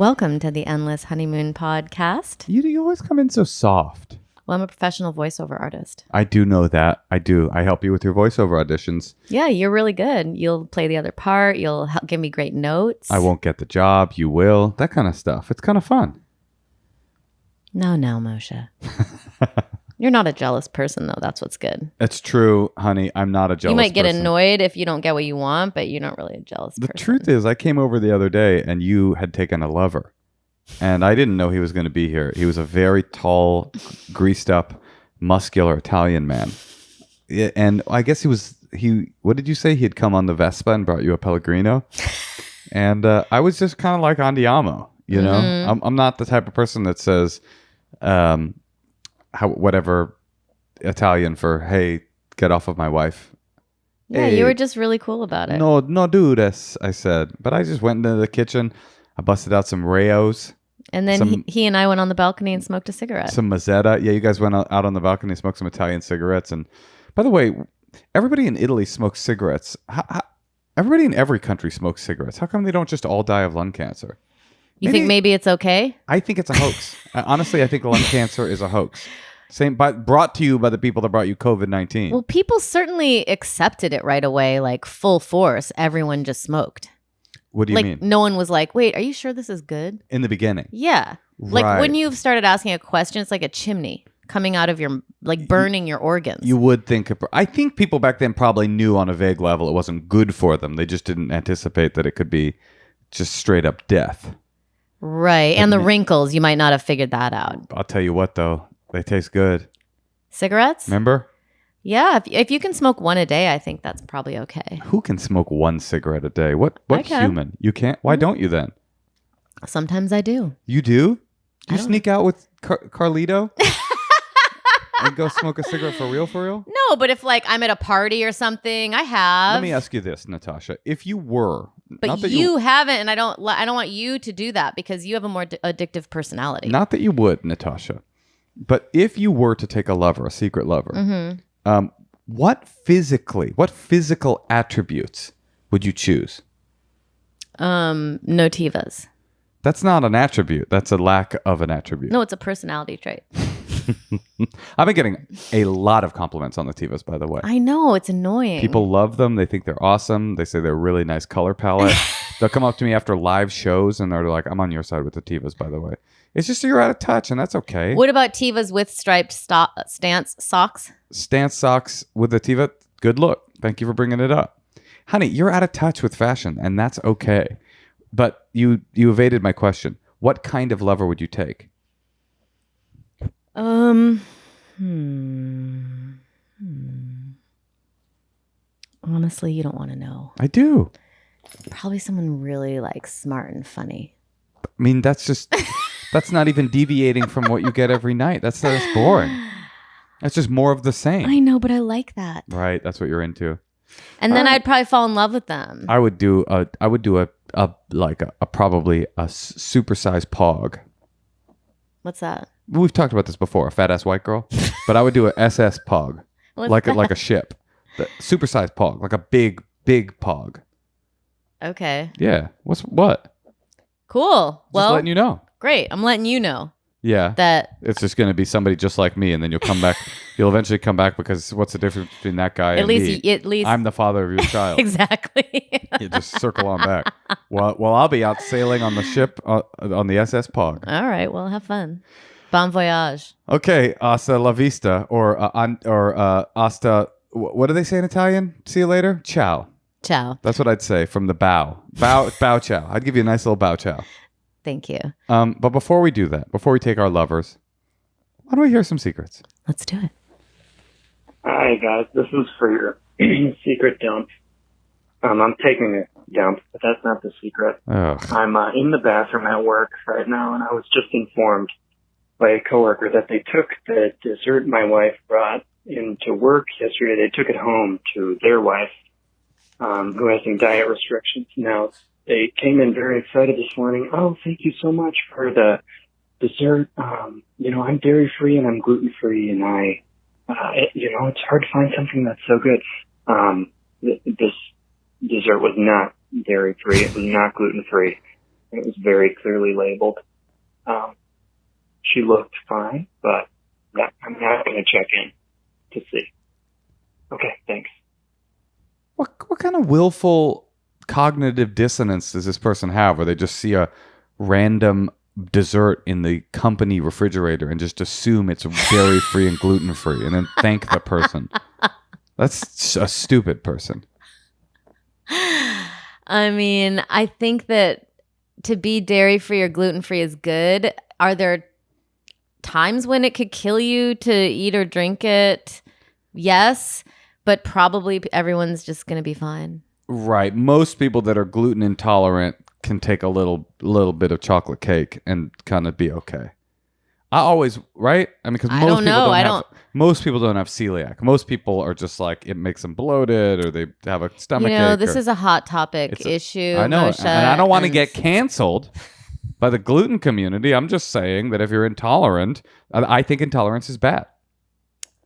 Welcome to the Endless Honeymoon Podcast. You always come in so soft. Well, I'm a professional voiceover artist. I do know that. I do. I help you with your voiceover auditions. Yeah, you're really good. You'll play the other part. You'll give me great notes. I won't get the job. You will. That kind of stuff. It's kind of fun. No, Moshe. You're not a jealous person, though. That's what's good. It's true, honey. I'm not a jealous person. You might get annoyed if you don't get what you want, but you're not really a jealous person. The truth is, I came over the other day and you had taken a lover. And I didn't know he was going to be here. He was a very tall, greased up, muscular Italian man. And I guess what did you say? He had come on the Vespa and brought you a Pellegrino? And I was just kind of like andiamo, you know? Mm-hmm. I'm not the type of person that says... whatever Italian for, hey, get off of my wife. Yeah, hey, you were just really cool about it. No do this, I said. But I just went into the kitchen. I busted out some Rayos. And then he and I went on the balcony and smoked a cigarette. Some Mazzetta. Yeah, you guys went out on the balcony and smoked some Italian cigarettes. And by the way, everybody in Italy smokes cigarettes. Everybody in every country smokes cigarettes. How come they don't just all die of lung cancer? You think maybe it's okay? I think it's a hoax. Honestly, I think lung cancer is a hoax. Brought to you by the people that brought you COVID-19. Well, people certainly accepted it right away, like full force. Everyone just smoked. What do you mean? No one was like, wait, are you sure this is good? In the beginning. Yeah. Right. Like when you've started asking a question, it's like a chimney coming out of your, like burning your organs. You would think, I think people back then probably knew on a vague level it wasn't good for them. They just didn't anticipate that it could be just straight up death. Right. And the wrinkles, you might not have figured that out. I'll tell you what, though. They taste good. Cigarettes? Remember? Yeah. If you can smoke one a day, I think that's probably okay. Who can smoke one cigarette a day? What human? You can't? Why don't you then? Sometimes I do. You do? Do you sneak out with Carlito? And go smoke a cigarette for real? No, but if like I'm at a party or something, I have. Let me ask you this, Natasha. If you were... But you haven't, and I don't want you to do that because you have a more addictive personality. Not that you would, Natasha. But if you were to take a secret lover, mm-hmm. What physical attributes would you choose? No tivas. That's not an attribute. That's a lack of an attribute. No, it's a personality trait. I've been getting a lot of compliments on the Tivas, by the way. I know, it's annoying. People love them. They think they're awesome. They say they're a really nice color palette. They'll come up to me after live shows and they're like, I'm on your side with the Tivas, by the way. It's just you're out of touch and that's okay. What about Tivas with striped stance socks? Stance socks with the Tiva? Good look. Thank you for bringing it up. Honey, you're out of touch with fashion and that's okay. But you evaded my question. What kind of lover would you take? Honestly, you don't want to know. I do. Probably someone really like smart and funny. I mean, that's not even deviating from what you get every night. That's boring. That's just more of the same. I know, but I like that. Right, that's what you're into. And then I'd probably fall in love with them. I would do a probably a supersized PAWG. What's that? We've talked about this before, a fat ass white girl. But I would do a SS PAWG, like a ship, the supersized PAWG, like a big PAWG. Okay. Yeah. What? Cool. Just letting you know. Great. I'm letting you know. Yeah. That it's just going to be somebody just like me, and then you'll come back. You'll eventually come back because what's the difference between that guy and me? At least I'm the father of your child. Exactly. You just circle on back. Well, I'll be out sailing on the ship on the SS PAWG. All right. Well, have fun. Bon voyage. Okay, hasta la vista, or hasta. What do they say in Italian? See you later. Ciao. Ciao. That's what I'd say from the bow. Bow ciao. I'd give you a nice little bow ciao. Thank you. But before we do that, before we take our lovers, why don't we hear some secrets? Let's do it. Hi guys, this is for your secret dump. I'm taking a dump, but that's not the secret. Ugh. I'm in the bathroom at work right now, and I was just informed by a coworker that they took the dessert my wife brought into work yesterday. They took it home to their wife, who has some diet restrictions. Now, they came in very excited this morning. Oh, thank you so much for the dessert. I'm dairy free and I'm gluten free, and it's hard to find something that's so good. This dessert was not dairy free. It was not gluten free. It was very clearly labeled. She looked fine, but I'm not going to check in to see. Okay, thanks. What kind of willful cognitive dissonance does this person have where they just see a random dessert in the company refrigerator and just assume it's dairy-free and gluten-free and then thank the person? That's a stupid person. I mean, I think that to be dairy-free or gluten-free is good. Are there times when it could kill you to eat or drink it? Yes, but probably everyone's just going to be fine. Right. Most people that are gluten intolerant can take a little bit of chocolate cake and kind of be okay. I always, right? I mean, because most people don't have celiac. Most people are just like, it makes them bloated or they have a stomach ache. This is a hot topic issue. I know, Moshe, and I don't want to get canceled by the gluten community. I'm just saying that if you're intolerant, I think intolerance is bad.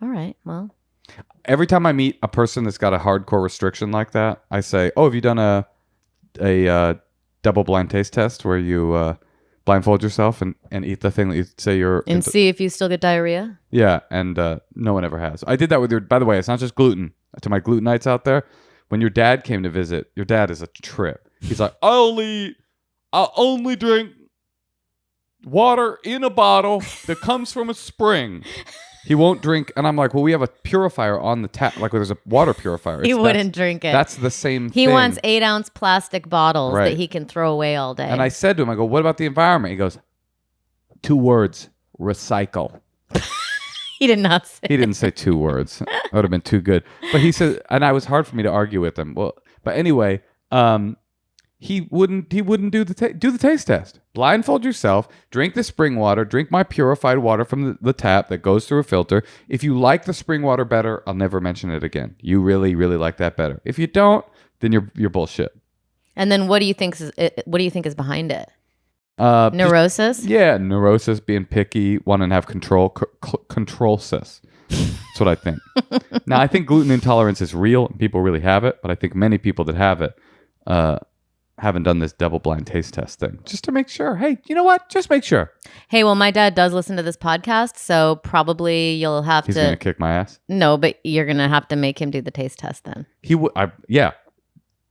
All right, well. Every time I meet a person that's got a hardcore restriction like that, I say, "Oh, have you done a double-blind taste test where you blindfold yourself and eat the thing that you say you're and see if you still get diarrhea?" Yeah, and no one ever has. I did that with your. By the way, it's not just gluten. To my glutenites out there, when your dad came to visit, your dad is a trip. He's like, "I'll only drink water in a bottle that comes from a spring." He won't drink, and I'm like, well, we have a purifier on the tap, like there's a water purifier. He wouldn't drink it. That's the same thing. He wants 8-ounce plastic bottles that he can throw away all day. And I said to him, I go, what about the environment? He goes, 2 words, recycle. He did not say. He didn't say 2 words. That would have been too good. But he said, and it was hard for me to argue with him. Well, but anyway, he wouldn't do the taste test. Blindfold yourself, drink the spring water, drink my purified water from the tap that goes through a filter. If you like the spring water better, I'll never mention it again. You really, really like that better. If you don't, then you're bullshit. And then what do you think is behind it? Neurosis? Neurosis, being picky, wanting to have control sis. That's what I think. Now, I think gluten intolerance is real and people really have it, but I think many people that have it haven't done this double-blind taste test thing just to make sure. Hey, you know what? Just make sure. Hey, well, my dad does listen to this podcast, so probably you'll have He's going to kick my ass? No, but you're going to have to make him do the taste test then. Yeah.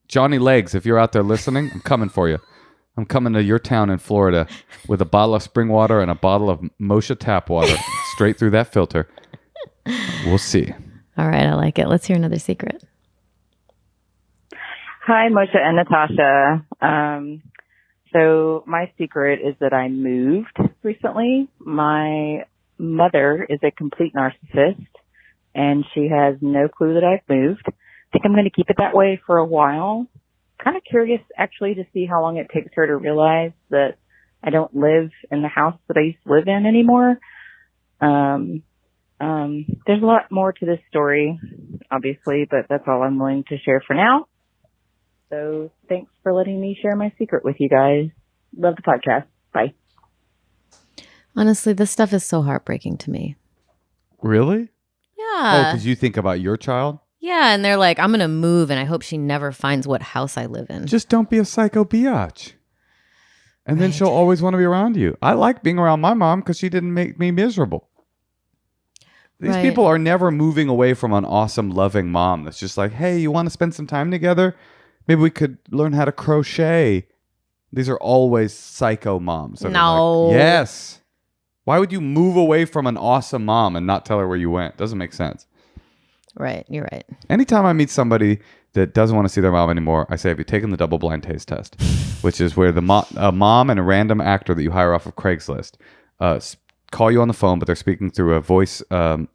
Johnny Legs, if you're out there listening, I'm coming for you. I'm coming to your town in Florida with a bottle of spring water and a bottle of Moshe tap water straight through that filter. We'll see. All right, I like it. Let's hear another secret. Hi, Moshe and Natasha. So my secret is that I moved recently. My mother is a complete narcissist, and she has no clue that I've moved. I think I'm going to keep it that way for a while. Kind of curious, actually, to see how long it takes her to realize that I don't live in the house that I used to live in anymore. There's a lot more to this story, obviously, but that's all I'm willing to share for now. So thanks for letting me share my secret with you guys. Love the podcast. Bye. Honestly, this stuff is so heartbreaking to me. Really? Yeah. Oh, because you think about your child? Yeah, and they're like, I'm going to move, and I hope she never finds what house I live in. Just don't be a psycho biatch. And then she'll always want to be around you. I like being around my mom because she didn't make me miserable. These people are never moving away from an awesome, loving mom that's just like, hey, you want to spend some time together? Maybe we could learn how to crochet. These are always psycho moms. No. Like, yes. Why would you move away from an awesome mom and not tell her where you went? Doesn't make sense. Right. You're right. Anytime I meet somebody that doesn't want to see their mom anymore, I say, have you taken the double-blind taste test? Which is where a mom and a random actor that you hire off of Craigslist call you on the phone, but they're speaking through a voice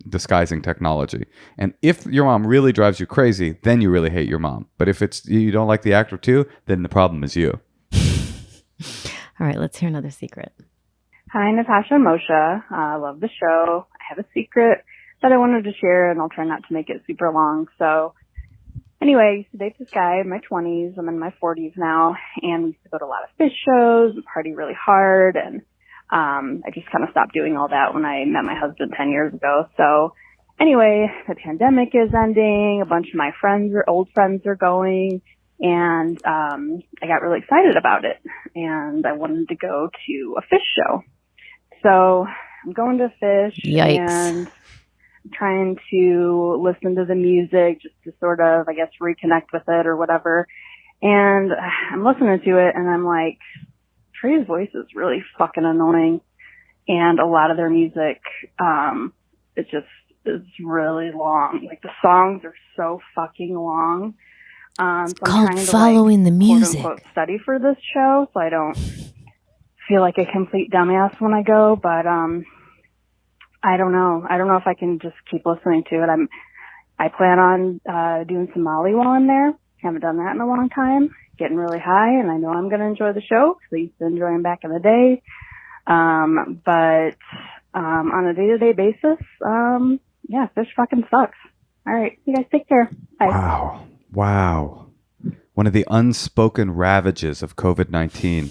disguising technology. And if your mom really drives you crazy, then you really hate your mom. But if you don't like the actor too, then the problem is you. All right, let's hear another secret. Hi, Natasha and Moshe. I love the show. I have a secret that I wanted to share, and I'll try not to make it super long. So anyway, I used to date this guy in my 20s. I'm in my 40s now, and we used to go to a lot of Phish shows and party really hard, and I just kind of stopped doing all that when I met my husband 10 years ago. So anyway, the pandemic is ending. A bunch of my old friends are going. And I got really excited about it, and I wanted to go to a Phish show. So I'm going to Phish Yikes. and trying to listen to the music just to sort of, I guess, reconnect with it or whatever. And I'm listening to it, and I'm like, Trey's voice is really fucking annoying. And a lot of their music, it just is really long. Like, the songs are so fucking long. So I'm called trying to, following the quote music. unquote, study for this show, so I don't feel like a complete dumbass when I go. But I don't know. I don't know if I can just keep listening to it. I plan on doing some Molly while I'm there. Haven't done that in a long time. Getting really high, and I know I'm going to enjoy the show because I used to enjoy them back in the day. But on a day-to-day basis, yeah, Phish fucking sucks. All right, you guys take care. Bye. Wow. One of the unspoken ravages of COVID-19.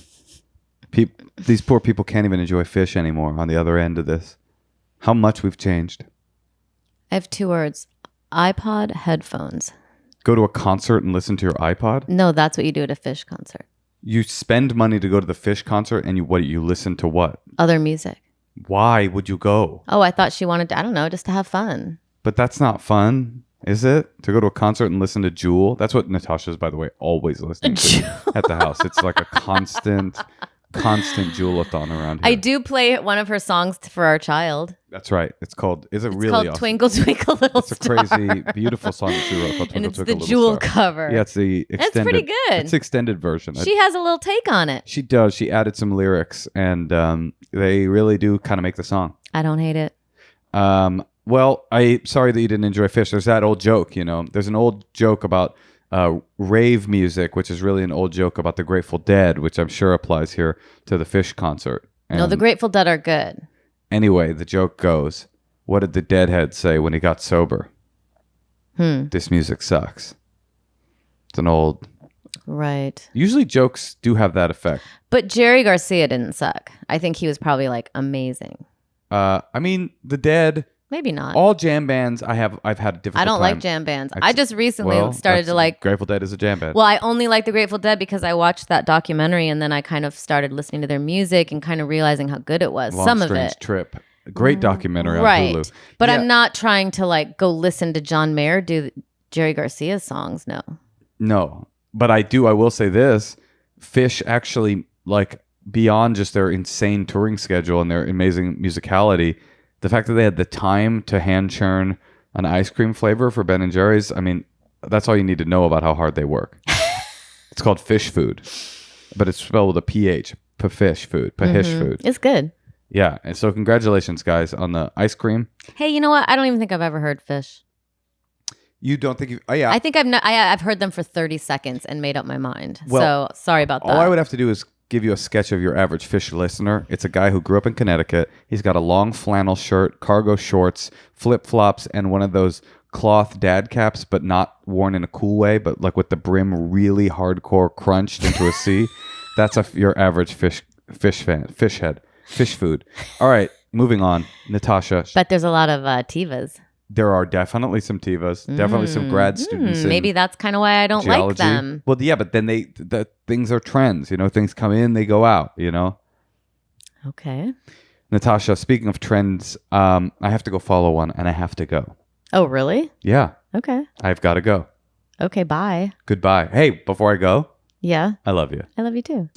These poor people can't even enjoy Phish anymore on the other end of this. How much we've changed. I have 2 words. iPod headphones. Go to a concert and listen to your iPod? No, that's what you do at a Phish concert. You spend money to go to the Phish concert, and you listen to what? Other music. Why would you go? Oh, I thought she wanted to, I don't know, just to have fun. But that's not fun, is it? To go to a concert and listen to Jewel? That's what Natasha's, by the way, always listening to at the house. It's like a constant Jewel-a-thon around here. I do play one of her songs for our child. That's right. It's called called awesome? Twinkle Twinkle Little It's a Star. crazy, beautiful song that she wrote called Twinkle And it's Twinkle the Little Jewel Star. cover. Yeah, it's the extended. That's pretty good. It's the extended version. She has a little take on it. She does. She added some lyrics, and they really do kind of make the song. I don't hate it. Well, I'm sorry that you didn't enjoy Phish. There's that old joke, There's an old joke about rave music, which is really an old joke about the Grateful Dead, which I'm sure applies here to the Phish concert. No, the Grateful Dead are good. Anyway, the joke goes, what did the Deadhead say when he got sober? This music sucks. It's an old... Right. Usually jokes do have that effect. But Jerry Garcia didn't suck. I think he was probably like amazing. I mean, the Dead... Maybe not. All jam bands I've had a difficult time. I don't like jam bands. I just recently started to like... Grateful Dead is a jam band. Well, I only like the Grateful Dead because I watched that documentary and then I kind of started listening to their music and kind of realizing how good it was. Long Strange Trip. Great documentary on Hulu. But I'm not trying to like go listen to John Mayer do Jerry Garcia's songs. No. But I will say this. Phish actually, like, beyond just their insane touring schedule and their amazing musicality, the fact that they had the time to hand churn an ice cream flavor for Ben & Jerry's, I mean, that's all you need to know about how hard they work. It's called Phish food, but it's spelled with a PH. Phish food. Pahish food. It's good. Yeah. And so congratulations, guys, on the ice cream. Hey, you know what? I don't even think I've ever heard Phish. You don't think you... Oh, yeah. I think I've heard them for 30 seconds and made up my mind. Well, so sorry about that. All I would have to do is give you a sketch of your average Phish listener. It's a guy who grew up in Connecticut. He's got a long flannel shirt, cargo shorts, flip-flops, and one of those cloth dad caps, but not worn in a cool way, but like with the brim really hardcore crunched into a C. That's your average Phish fan, Phish head, Phish food. All right, moving on. Natasha. But there's a lot of Tivas. There are definitely some Tivas, definitely some grad students. Maybe that's kind of why I don't geology. like them. Well, yeah, but then the things are trends. Things come in, they go out. Okay. Natasha, speaking of trends, I have to go follow one, and I have to go. Oh, really? Yeah. Okay. I've got to go. Okay, bye. Goodbye. Hey, before I go, Yeah. I love you. I love you too.